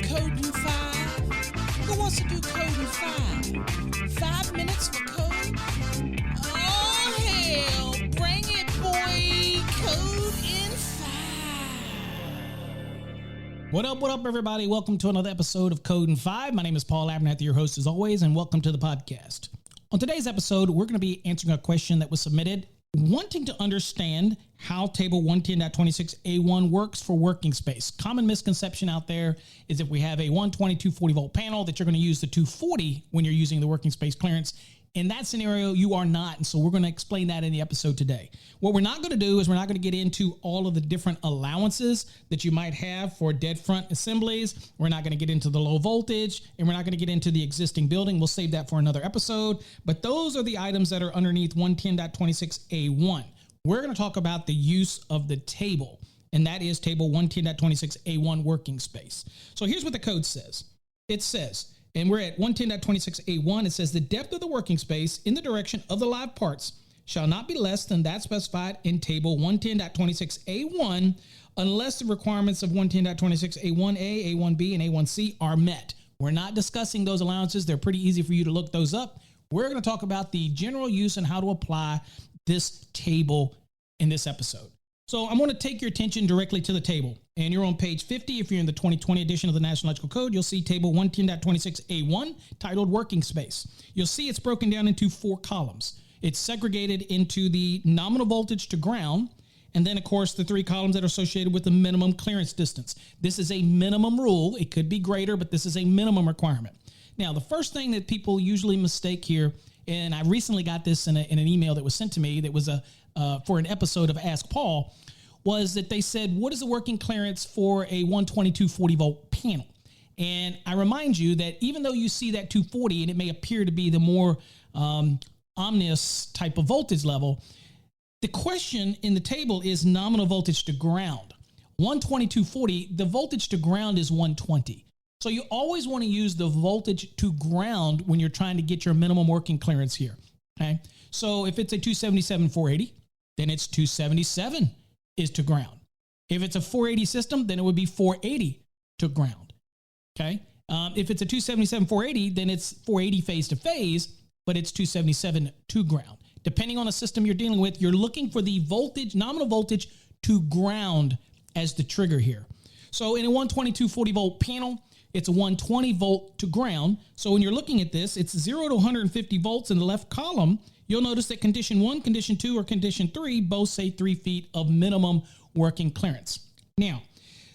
code in 5? Who wants to do code in 5? 5 minutes for code? Oh, hell. Bring it, boy. Code in 5. What up, everybody? Welcome to another episode of Code in 5. My name is Paul Abernathy, your host as always, and welcome to the podcast. On today's episode, we're going to be answering a question that was submitted wanting to understand how table 110.26a1 works for working space. Common misconception out there is if we have a 120 240 volt panel that you're going to use the 240 when you're using the working space clearance. In that scenario, you are not. And so we're going to explain that in the episode today. What we're not going to do is we're not going to get into all of the different allowances that you might have for dead front assemblies. We're not going to get into the low voltage, and we're not going to get into the existing building. We'll save that for another episode. But those are the items that are underneath 110.26a1. We're going to talk about the use of the table, and that is table 110.26a1 working space. So here's what the code says. It says, and we're at 110.26a1, it says the depth of the working space in the direction of the live parts shall not be less than that specified in table 110.26a1 unless the requirements of 110.26a1a, a1b, and a1c are met. We're not discussing those allowances. They're pretty easy for you to look those up. We're going to talk about the general use and how to apply this table in this episode. So I'm going to take your attention directly to the table, and you're on page 50. If you're in the 2020 edition of the National Electrical Code, you'll see table 110.26a1 titled working space. You'll see it's broken down into 4 columns. It's segregated into the nominal voltage to ground, and then of course the 3 columns that are associated with the minimum clearance distance. This is a minimum rule. It could be greater, but this is a minimum requirement. Now, the first thing that people usually mistake here, and I recently got this in an email that was sent to me that was for an episode of Ask Paul, was that they said, what is the working clearance for a 120 240 volt panel? And I remind you that even though you see that 240 and it may appear to be the more ominous type of voltage level, the question in the table is nominal voltage to ground. 120 240, the voltage to ground is 120. So you always want to use the voltage to ground when you're trying to get your minimum working clearance here. Okay. So if it's a 277 480, then it's 277 is to ground. If it's a 480 system, then it would be 480 to ground. Okay. If it's a 277 480, then it's 480 phase to phase, but it's 277 to ground. Depending on the system you're dealing with, you're looking for the voltage, nominal voltage to ground as the trigger here. So in a 120 240 volt panel, it's a 120 volt to ground. So when you're looking at this, it's 0 to 150 volts in the left column. You'll notice that condition 1, condition 2, or condition 3 both say 3 feet of minimum working clearance. Now,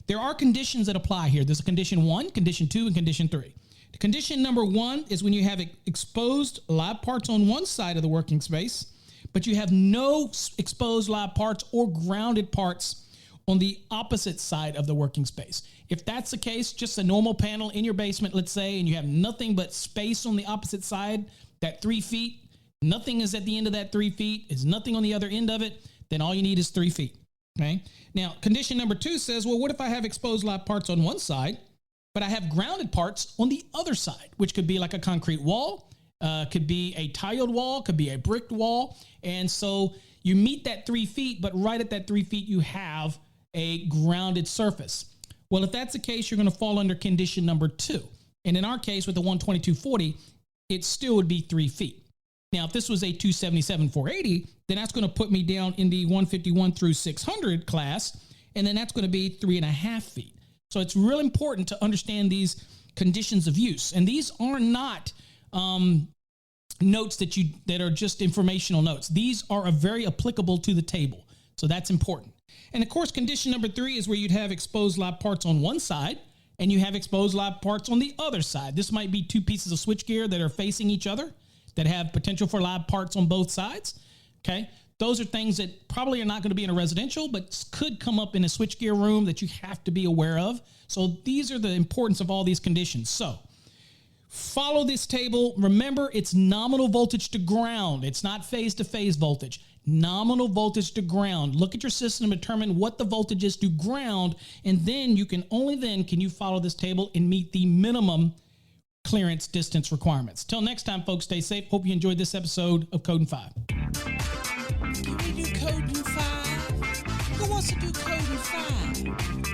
there are conditions that apply here. There's a condition 1, condition 2, and condition 3. Condition number 1 is when you have exposed live parts on one side of the working space, but you have no exposed live parts or grounded parts on the opposite side of the working space. If that's the case, just a normal panel in your basement, let's say, and you have nothing but space on the opposite side, that 3 feet, nothing is at the end of that 3 feet, is nothing on the other end of it, then all you need is 3 feet, okay? Now, condition number 2 says, well, what if I have exposed live parts on one side, but I have grounded parts on the other side, which could be like a concrete wall, could be a tiled wall, could be a bricked wall, and so you meet that 3 feet, but right at that 3 feet, you have a grounded surface. Well, if that's the case, you're going to fall under condition number 2. And in our case, with the 120 240, it still would be 3 feet. Now, if this was a 277 480, then that's going to put me down in the 151 through 600 class, and then that's going to be 3.5 feet. So it's really important to understand these conditions of use. And these are not notes that are just informational notes. These are very applicable to the table. So that's important. And of course, condition number 3 is where you'd have exposed live parts on one side and you have exposed live parts on the other side. This might be 2 pieces of switchgear that are facing each other that have potential for live parts on both sides. Okay. Those are things that probably are not going to be in a residential, but could come up in a switchgear room that you have to be aware of. So these are the importance of all these conditions. So follow this table. Remember, it's nominal voltage to ground. It's not phase to phase voltage. Nominal voltage to ground. Look at your system and determine what the voltage is to ground, and then only then can you follow this table and meet the minimum clearance distance requirements. Till next time, folks, stay safe. Hope you enjoyed this episode of Code in 5. Can we do code in 5? Who wants to do code in 5?